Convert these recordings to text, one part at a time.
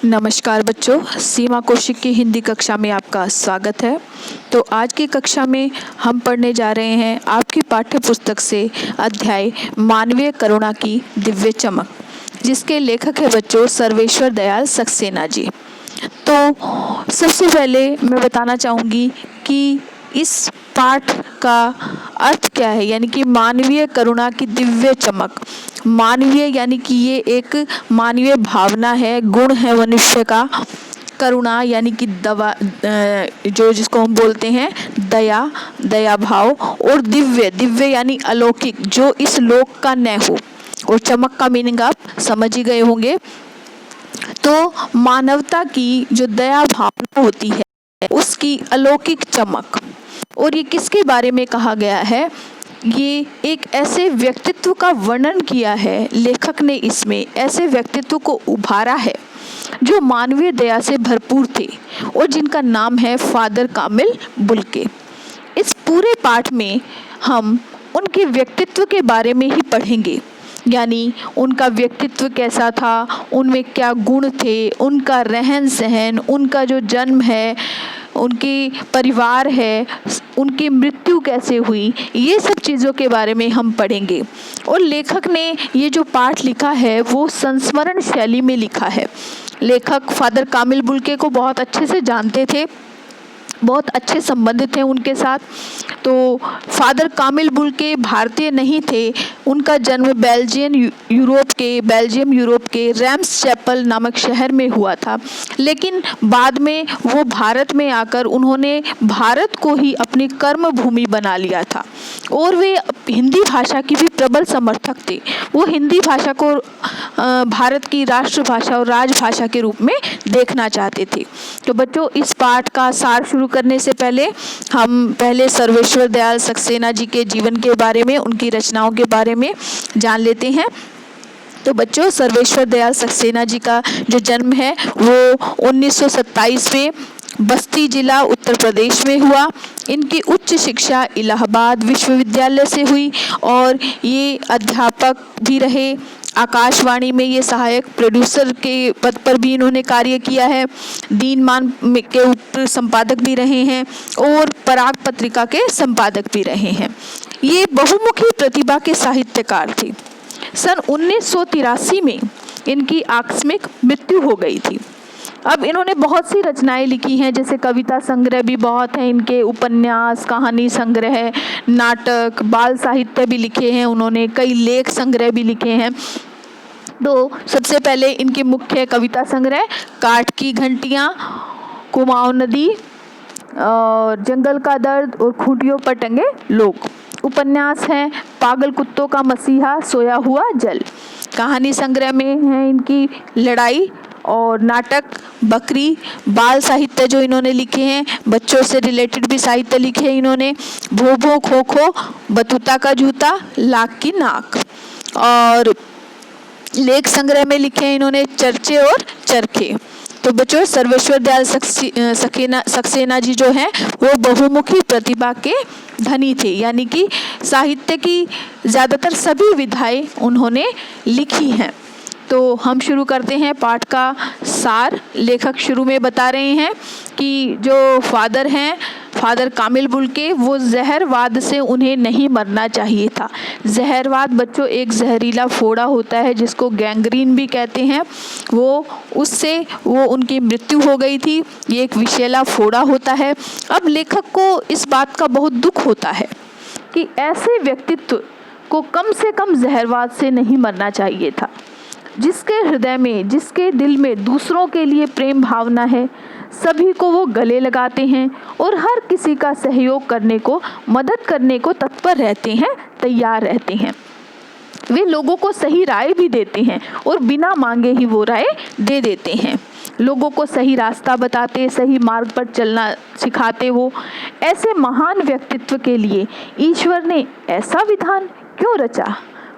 नमस्कार बच्चों, सीमा कौशिक की हिंदी कक्षा में आपका स्वागत है। तो आज की कक्षा में हम पढ़ने जा रहे हैं आपकी पाठ्य पुस्तक से अध्याय मानवीय करुणा की दिव्य चमक, जिसके लेखक है बच्चों सर्वेश्वर दयाल सक्सेना जी। तो सबसे पहले मैं बताना चाहूँगी कि इस पाठ का अर्थ क्या है, यानी कि मानवीय करुणा की दिव्य चमक। मानवीय यानी कि ये एक मानवीय भावना है, गुण है मनुष्य का। करुणा यानी कि जिसको हम बोलते हैं दया भाव। और दिव्य यानी अलौकिक, जो इस लोक का न हो। और चमक का मीनिंग आप समझ ही गए होंगे। तो मानवता की जो दया भावना होती है उसकी अलौकिक चमक। और ये किसके बारे में कहा गया है? ये एक ऐसे व्यक्तित्व का वर्णन किया है लेखक ने, इसमें ऐसे व्यक्तित्व को उभारा है जो मानवीय दया से भरपूर थे और जिनका नाम है फादर कामिल बुल्के। इस पूरे पाठ में हम उनके व्यक्तित्व के बारे में ही पढ़ेंगे, यानी उनका व्यक्तित्व कैसा था, उनमें क्या गुण थे, उनका रहन सहन, उनका जो जन्म है, उनकी परिवार है, उनकी मृत्यु कैसे हुई, ये सब चीज़ों के बारे में हम पढ़ेंगे। और लेखक ने ये जो पाठ लिखा है वो संस्मरण शैली में लिखा है। लेखक फादर कामिल बुल्के को बहुत अच्छे से जानते थे, बहुत अच्छे संबंध थे उनके साथ। तो फादर कामिल बुल्के भारतीय नहीं थे। उनका जन्म बेल्जियम यूरोप के रैम्स चैपल नामक शहर में हुआ था, लेकिन बाद में वो भारत में आकर उन्होंने भारत को ही अपनी कर्म भूमि बना लिया था। और वे हिंदी भाषा की भी प्रबल समर्थक थे। वो हिंदी भाषा को भारत की राष्ट्रभाषा और राजभाषा के रूप में देखना चाहते थे। तो बच्चों, इस पाठ का सार शुरू करने से पहले हम पहले सर्वेश्वर दयाल सक्सेना जी के जीवन के बारे में, उनकी रचनाओं के बारे में जान लेते हैं। तो बच्चों, सर्वेश्वर दयाल सक्सेना जी का जो जन्म है वो 1927 में बस्ती जिला उत्तर प्रदेश में हुआ। इनकी उच्च शिक्षा इलाहाबाद विश्वविद्यालय से हुई और ये अध्यापक भी रहे। आकाशवाणी में ये सहायक प्रोड्यूसर के पद पर भी इन्होंने कार्य किया है। दीनमान के उप संपादक भी रहे हैं और पराग पत्रिका के संपादक भी रहे हैं। ये बहुमुखी प्रतिभा के साहित्यकार थे। सन 1983 में इनकी आकस्मिक मृत्यु हो गई थी। अब इन्होंने बहुत सी रचनाएं लिखी हैं, जैसे कविता संग्रह भी बहुत हैं इनके, उपन्यास, कहानी संग्रह, नाटक, बाल साहित्य भी लिखे हैं उन्होंने, कई लेख संग्रह भी लिखे हैं। तो सबसे पहले इनके मुख्य कविता संग्रह काठ की घंटियाँ, कुमाऊं नदी और जंगल का दर्द और खूंटियों पर टंगे लोग। उपन्यास हैं पागल कुत्तों का मसीहा, सोया हुआ जल। कहानी संग्रह में है इनकी लड़ाई और नाटक बकरी। बाल साहित्य जो इन्होंने लिखे हैं, बच्चों से रिलेटेड भी साहित्य लिखे हैं इन्होंने, भो भो खो खो, बतूता का जूता, लाख की नाक। और लेख संग्रह में लिखे हैं इन्होंने चर्चे और चरखे। तो बच्चों, सर्वेश्वर दयाल सक्सेना जी जो हैं वो बहुमुखी प्रतिभा के धनी थे, यानी कि साहित्य की ज़्यादातर सभी विधाएं उन्होंने लिखी हैं। तो हम शुरू करते हैं पाठ का सार। लेखक शुरू में बता रहे हैं कि जो फादर हैं फादर कामिल बुल्के, वो जहरवाद से उन्हें नहीं मरना चाहिए था। जहरवाद बच्चों एक जहरीला फोड़ा होता है जिसको गैंग्रीन भी कहते हैं। उससे उनकी मृत्यु हो गई थी। ये एक विषैला फोड़ा होता है। अब लेखक को इस बात का बहुत दुख होता है कि ऐसे व्यक्तित्व को कम से कम जहरवाद से नहीं मरना चाहिए था। जिसके हृदय में, जिसके दिल में दूसरों के लिए प्रेम भावना है, सभी को वो गले लगाते हैं और हर किसी का सहयोग करने को, मदद करने को तत्पर रहते हैं, तैयार रहते हैं। वे लोगों को सही राय भी देते हैं और बिना मांगे ही वो राय दे देते हैं। लोगों को सही रास्ता बताते, सही मार्ग पर चलना सिखाते। वो ऐसे महान व्यक्तित्व के लिए ईश्वर ने ऐसा विधान क्यों रचा,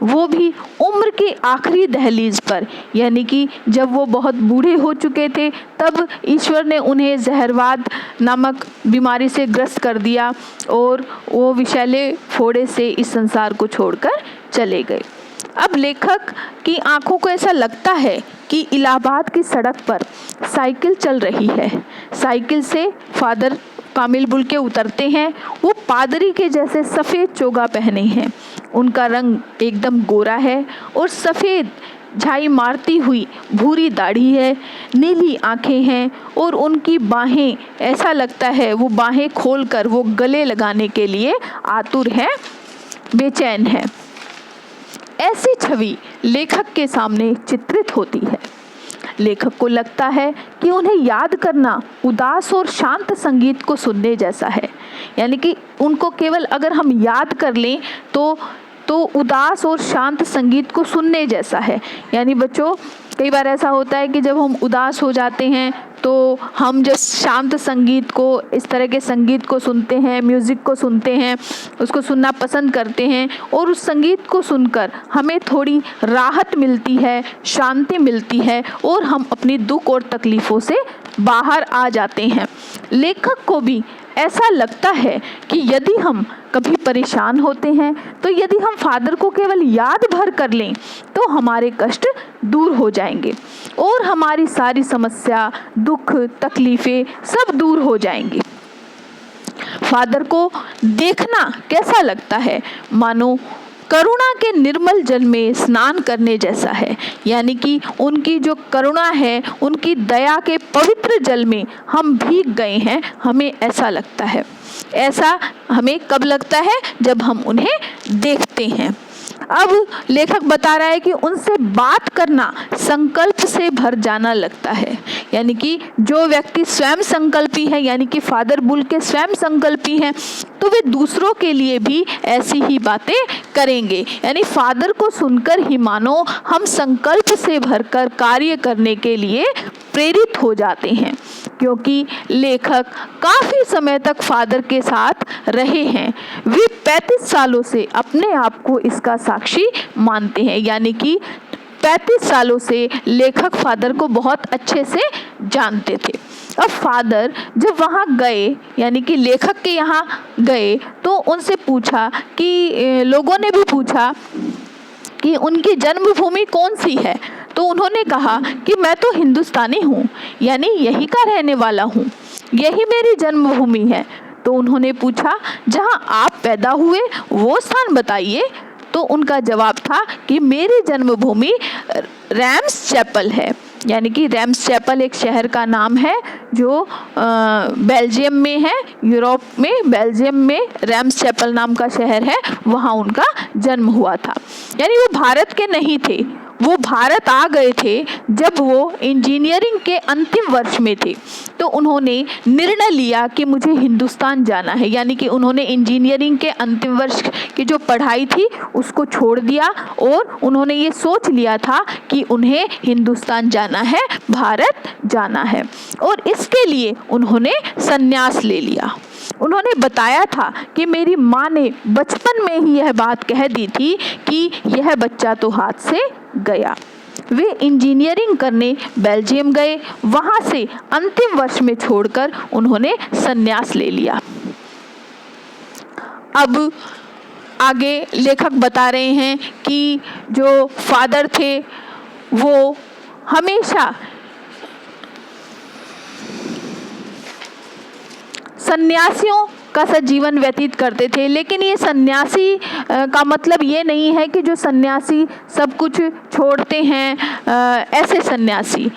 वो भी उम्र के आखिरी दहलीज पर, यानी कि जब वो बहुत बूढ़े हो चुके थे तब ईश्वर ने उन्हें जहरवाद नामक बीमारी से ग्रस्त कर दिया और वो विषैले फोड़े से इस संसार को छोड़कर चले गए। अब लेखक की आंखों को ऐसा लगता है कि इलाहाबाद की सड़क पर साइकिल चल रही है। साइकिल से फादर कामिल बुल्के उतरते हैं। वो पादरी के जैसे सफ़ेद चोगा पहने हैं। उनका रंग एकदम गोरा है और सफ़ेद झाई मारती हुई भूरी दाढ़ी है, नीली आंखें हैं और उनकी बाहें, ऐसा लगता है वो बाहें खोलकर वो गले लगाने के लिए आतुर है, बेचैन है। ऐसी छवि लेखक के सामने चित्रित होती है। लेखक को लगता है कि उन्हें याद करना उदास और शांत संगीत को सुनने जैसा है। यानी कि उनको केवल अगर हम याद कर लें तो उदास और शांत संगीत को सुनने जैसा है। यानी बच्चों, कई बार ऐसा होता है कि जब हम उदास हो जाते हैं तो हम जब शांत संगीत को, इस तरह के संगीत को सुनते हैं, म्यूज़िक को सुनते हैं, उसको सुनना पसंद करते हैं और उस संगीत को सुनकर हमें थोड़ी राहत मिलती है, शांति मिलती है और हम अपनी दुख और तकलीफ़ों से बाहर आ जाते हैं। लेखक को भी ऐसा लगता है कि यदि हम कभी परेशान होते हैं तो यदि हम फादर को केवल याद भर कर लें तो हमारे कष्ट दूर हो जाएंगे और हमारी सारी समस्या, दुख, तकलीफ़ें सब दूर हो जाएंगी। फादर को देखना कैसा लगता है? मानो करुणा के निर्मल जल में स्नान करने जैसा है। यानी कि उनकी जो करुणा है, उनकी दया के पवित्र जल में हम भीग गए हैं, हमें ऐसा लगता है। ऐसा हमें कब लगता है? जब हम उन्हें देखते हैं। अब लेखक बता रहा है कि उनसे बात करना संकल्प से भर जाना लगता है। यानी कि जो व्यक्ति स्वयं संकल्पी है, यानी कि फादर बुल्के स्वयं संकल्पी हैं, तो वे दूसरों के लिए भी ऐसी ही बातें करेंगे। यानी फादर को सुनकर ही मानो हम संकल्प से भरकर कार्य करने के लिए प्रेरित हो जाते हैं, क्योंकि लेखक काफ़ी समय तक फादर के साथ रहे हैं। वे 35 सालों से अपने आप को इसका साक्षी मानते हैं। यानी कि 35 सालों से लेखक फादर को बहुत अच्छे से जानते थे। अब फादर जब वहाँ गए, यानी कि लेखक के यहाँ गए, तो उनसे पूछा कि लोगों ने भी पूछा कि उनकी जन्मभूमि कौन सी है। तो उन्होंने कहा कि मैं तो हिंदुस्तानी हूँ, यानी यहीं का रहने वाला हूँ, यही मेरी जन्मभूमि है। तो उन्होंने पूछा जहाँ आप पैदा हुए वो स्थान बताइए। तो उनका जवाब था कि मेरी जन्मभूमि रैम्स चैपल है। यानी कि रैम्स चैपल एक शहर का नाम है जो बेल्जियम में है, यूरोप में बेल्जियम में रैम्स चैपल नाम का शहर है, वहाँ उनका जन्म हुआ था। यानी वो भारत के नहीं थे, वो भारत आ गए थे जब वो इंजीनियरिंग के अंतिम वर्ष में थे। तो उन्होंने निर्णय लिया कि मुझे हिंदुस्तान जाना है। यानी कि उन्होंने इंजीनियरिंग के अंतिम वर्ष की जो पढ़ाई थी उसको छोड़ दिया और उन्होंने ये सोच लिया था कि उन्हें हिंदुस्तान जाना है, भारत जाना है, और इसके लिए उन्होंने संन्यास ले लिया। उन्होंने बताया था कि मेरी माँ ने बचपन में ही यह बात कह दी थी कि यह बच्चा तो हाथ से गया। वे इंजीनियरिंग करने बेल्जियम गए, वहाँ से अंतिम वर्ष में छोड़कर उन्होंने संन्यास ले लिया। अब आगे लेखक बता रहे हैं कि जो फादर थे वो हमेशा सन्यासियों का सा जीवन व्यतीत करते थे। लेकिन ये सन्यासी का मतलब ये नहीं है कि जो सन्यासी सब कुछ छोड़ते हैं, ऐसे सन्यासी,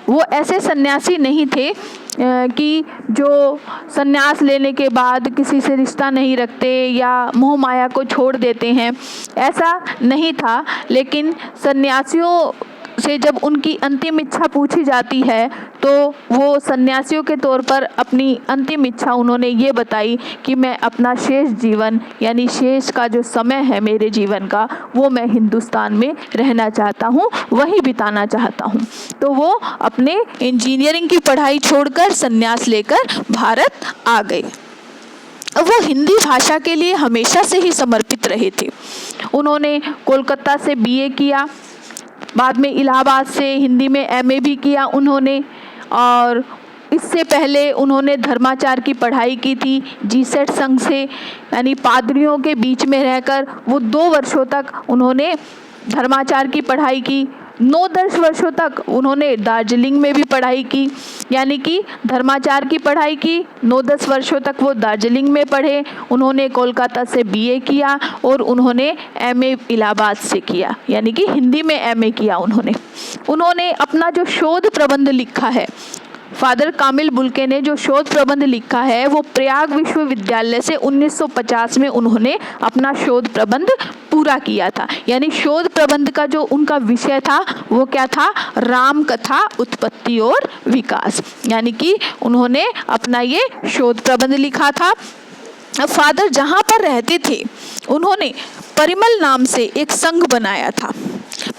वो ऐसे सन्यासी नहीं थे कि जो सन्यास लेने के बाद किसी से रिश्ता नहीं रखते या मोह माया को छोड़ देते हैं, ऐसा नहीं था। लेकिन सन्यासियों से जब उनकी अंतिम इच्छा पूछी जाती है तो वो सन्यासियों के तौर पर अपनी अंतिम इच्छा उन्होंने ये बताई कि मैं अपना शेष जीवन, यानी शेष का जो समय है मेरे जीवन का, वो मैं हिंदुस्तान में रहना चाहता हूँ, वहीं बिताना चाहता हूँ। तो वो अपने इंजीनियरिंग की पढ़ाई छोड़कर संन्यास लेकर भारत आ गए। वो हिंदी भाषा के लिए हमेशा से ही समर्पित रहे थे। उन्होंने कोलकाता से बीए किया, बाद में इलाहाबाद से हिंदी में एमए भी किया उन्होंने, और इससे पहले उन्होंने धर्माचार की पढ़ाई की थी जीसेट संघ से, यानी पादरियों के बीच में रहकर वो 2 वर्षों तक उन्होंने धर्माचार की पढ़ाई की। 9-10 वर्षों तक उन्होंने दार्जिलिंग में भी पढ़ाई की, यानी कि धर्माचार की पढ़ाई की। 9-10 वर्षों तक वो दार्जिलिंग में पढ़े। उन्होंने कोलकाता से बीए किया और उन्होंने एमए इलाहाबाद से किया, यानी कि हिंदी में एमए किया उन्होंने अपना जो शोध प्रबंध लिखा है, फादर कामिल बुल्के ने जो शोध प्रबंध लिखा है, वो प्रयाग विश्वविद्यालय से 1950 में उन्होंने अपना शोध प्रबंध पूरा किया था। यानी शोध प्रबंध का जो उनका विषय था वो क्या था? राम कथा उत्पत्ति और विकास, यानी कि उन्होंने अपना ये शोध प्रबंध लिखा था। फादर जहाँ पर रहते थे उन्होंने परिमल नाम से एक संघ बनाया था।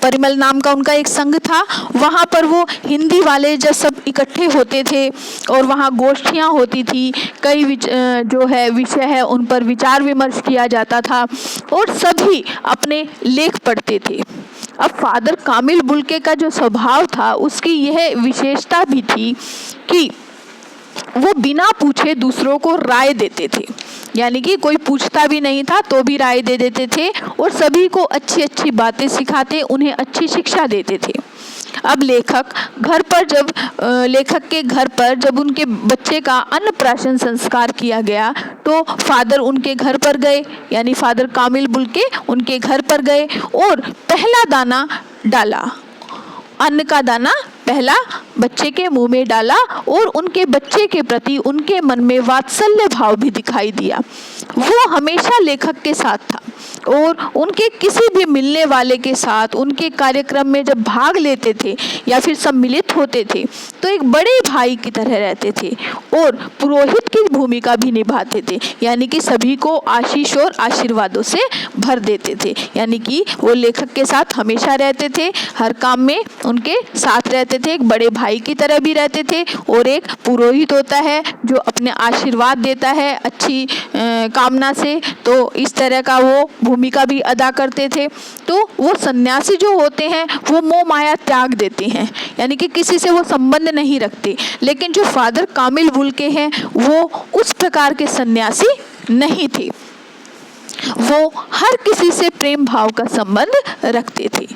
परिमल नाम का उनका एक संघ था। वहाँ पर वो हिंदी वाले जब सब इकट्ठे होते थे और वहाँ गोष्ठियाँ होती थी, कई जो है विषय है उन पर विचार विमर्श किया जाता था और सभी अपने लेख पढ़ते थे। अब फादर कामिल बुल्के का जो स्वभाव था उसकी यह विशेषता भी थी कि वो बिना पूछे दूसरों को राय देते थे, यानी कि कोई पूछता भी नहीं था तो भी राय दे देते थे और सभी को अच्छी अच्छी बातें सिखाते, उन्हें अच्छी शिक्षा देते थे। अब लेखक के घर पर जब उनके बच्चे का अन्नप्राशन संस्कार किया गया तो फादर उनके घर पर गए, यानी फादर कामिल बुल्के उनके घर पर गए और पहला दाना डाला, अन्न का दाना पहला बच्चे के मुंह में डाला और उनके बच्चे के प्रति उनके मन में वात्सल्य भाव भी दिखाई दिया। वो हमेशा लेखक के साथ था और उनके किसी भी मिलने वाले के साथ उनके कार्यक्रम में जब भाग लेते थे या फिर सम्मिलित होते थे तो एक बड़े भाई की तरह रहते थे और पुरोहित की भूमिका भी निभाते थे, यानी कि सभी को आशीष और आशीर्वादों से भर देते थे। यानी कि वो लेखक के साथ हमेशा रहते थे, हर काम में उनके साथ रहते थे, एक बड़े भाई की तरह भी रहते थे। और एक पुरोहित होता है जो अपने आशीर्वाद देता है अच्छी कामना से, तो इस तरह का वो भूमिका भी अदा करते थे। तो वो सन्यासी जो होते हैं वो मोह माया त्याग देते हैं, यानी कि किसी से वो संबंध नहीं रखते। लेकिन जो फादर कामिल बुल्के हैं वो उस प्रकार के सन्यासी नहीं थे, वो हर किसी से प्रेम भाव का संबंध रखते थे।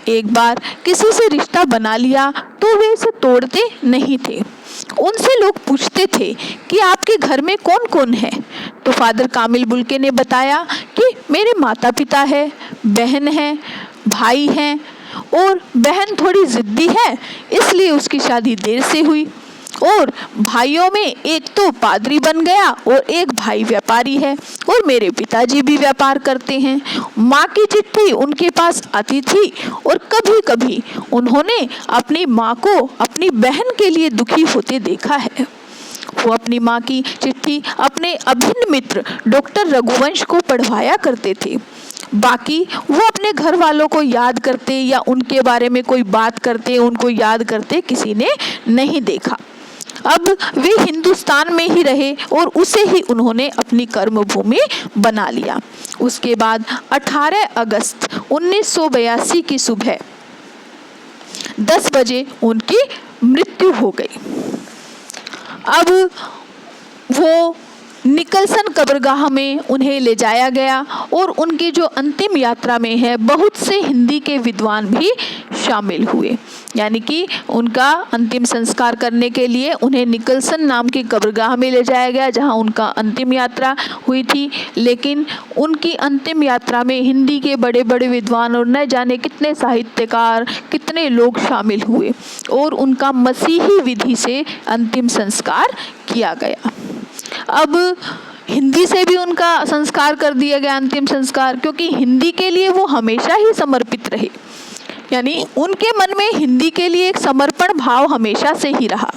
एक बार किसी से रिश्ता बना लिया तो वे इसे तोड़ते नहीं थे। उनसे लोग पूछते थे कि आपके घर में कौन कौन है, तो फादर कामिल बुल्के ने बताया कि मेरे माता पिता है, बहन है, भाई हैं और बहन थोड़ी जिद्दी है इसलिए उसकी शादी देर से हुई और भाइयों में एक तो पादरी बन गया और एक भाई व्यापारी है और मेरे पिताजी भी व्यापार करते हैं। माँ की चिट्ठी उनके पास आती थी और कभी कभी उन्होंने अपनी माँ को अपनी बहन के लिए दुखी होते देखा है। वो अपनी माँ की चिट्ठी अपने अभिन्न मित्र डॉक्टर रघुवंश को पढ़वाया करते थे। बाकी वो अपने घर वालों को याद करते या उनके बारे में कोई बात करते, उनको याद करते किसी ने नहीं देखा। अब वे हिंदुस्तान में ही रहे और उसे ही उन्होंने अपनी कर्मभूमि बना लिया। उसके बाद 18 अगस्त 1982 की सुबह 10 बजे उनकी मृत्यु हो गई। अब वो निकलसन कब्रगाह में उन्हें ले जाया गया और उनकी जो अंतिम यात्रा में है बहुत से हिंदी के विद्वान भी शामिल हुए, यानी कि उनका अंतिम संस्कार करने के लिए उन्हें निकलसन नाम की कब्रगाह में ले जाया गया जहां उनका अंतिम यात्रा हुई थी। लेकिन उनकी अंतिम यात्रा में हिंदी के बड़े बड़े विद्वान और न जाने कितने साहित्यकार, कितने लोग शामिल हुए और उनका मसीही विधि से अंतिम संस्कार किया गया। अब हिंदी से भी उनका संस्कार कर दिया गया, अंतिम संस्कार, क्योंकि हिंदी के लिए वो हमेशा ही समर्पित रहे, यानी उनके मन में हिंदी के लिए एक समर्पण भाव हमेशा से ही रहा।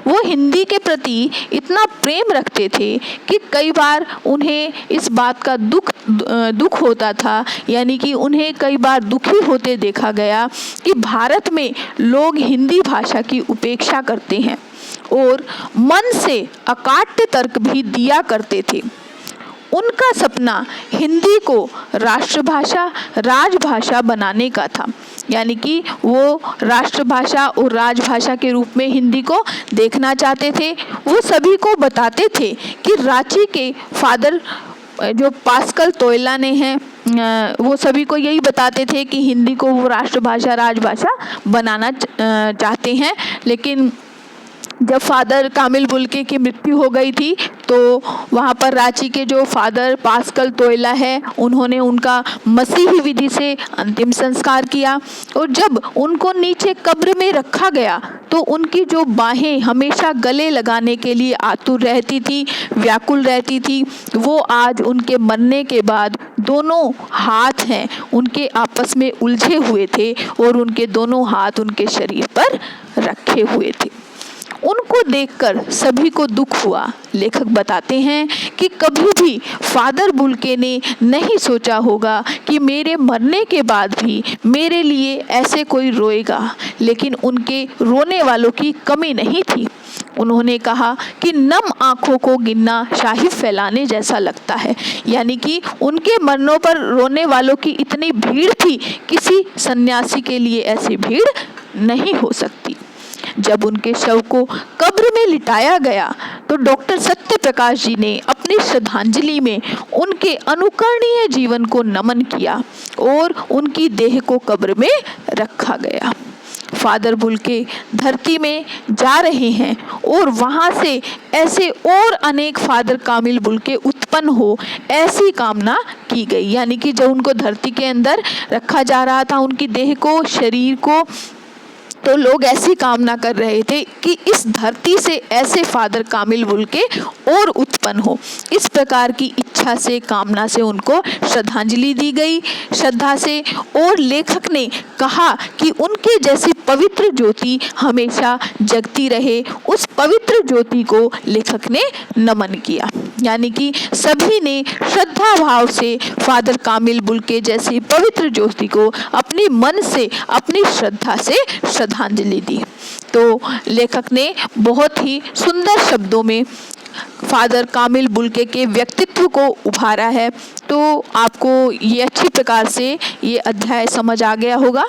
वो हिंदी के प्रति इतना प्रेम रखते थे कि कई बार उन्हें इस बात का दुख होता था, यानी कि उन्हें कई बार दुखी होते देखा गया कि भारत में लोग हिंदी भाषा की उपेक्षा करते हैं और मन से अकाट्य तर्क भी दिया करते थे। उनका सपना हिंदी को राष्ट्रभाषा, राजभाषा बनाने का था, यानी कि वो राष्ट्रभाषा और राजभाषा के रूप में हिंदी को देखना चाहते थे। वो सभी को बताते थे कि रांची के फादर जो पास्कल तोयला ने हैं वो सभी को यही बताते थे कि हिंदी को वो राष्ट्रभाषा राजभाषा बनाना चाहते हैं। लेकिन जब फादर कामिल बुल्के की मृत्यु हो गई थी तो वहाँ पर रांची के जो फादर पास्कल तोयला है उन्होंने उनका मसीही विधि से अंतिम संस्कार किया। और जब उनको नीचे कब्र में रखा गया तो उनकी जो बाहें हमेशा गले लगाने के लिए आतुर रहती थी, व्याकुल रहती थी, वो आज उनके मरने के बाद दोनों हाथ हैं उनके आपस में उलझे हुए थे और उनके दोनों हाथ उनके शरीर पर रखे हुए थे। उनको देखकर सभी को दुख हुआ। लेखक बताते हैं कि कभी भी फादर बुल्के ने नहीं सोचा होगा कि मेरे मरने के बाद भी मेरे लिए ऐसे कोई रोएगा, लेकिन उनके रोने वालों की कमी नहीं थी। उन्होंने कहा कि नम आंखों को गिनना शाही फैलाने जैसा लगता है, यानी कि उनके मरनों पर रोने वालों की इतनी भीड़ थी, किसी सन्यासी के लिए ऐसी भीड़ नहीं हो सकती। जब उनके शव को कब्र में लिटाया गया तो डॉक्टर सत्य प्रकाश जी ने अपनी श्रद्धांजलि में उनके अनुकरणीय जीवन को नमन किया और उनकी देह को कब्र में रखा गया। फादर बुल्के धरती में जा रहे हैं और वहाँ से ऐसे और अनेक फादर कामिल बुल्के उत्पन्न हो, ऐसी कामना की गई। यानी कि जब उनको धरती के अंदर रखा जा रहा था उनकी देह को, शरीर को, तो लोग ऐसी कामना कर रहे थे कि इस धरती से ऐसे फादर कामिल बुल्के और उत्पन्न हो। इस प्रकार की इच्छा से, कामना से उनको श्रद्धांजलि दी गई, श्रद्धा से। और लेखक ने कहा कि उनके जैसी पवित्र ज्योति हमेशा जगती रहे। उस पवित्र ज्योति को लेखक ने नमन किया। यानी कि सभी ने श्रद्धा भाव से फादर कामिल बुल्के जैसी पवित्र ज्योति को अपनी मन से, अपनी श्रद्धा से श्रद्धांजलि दी। तो लेखक ने बहुत ही सुंदर शब्दों में फादर कामिल बुल्के के व्यक्तित्व को उभारा है। तो आपको ये अच्छी प्रकार से ये अध्याय समझ आ गया होगा।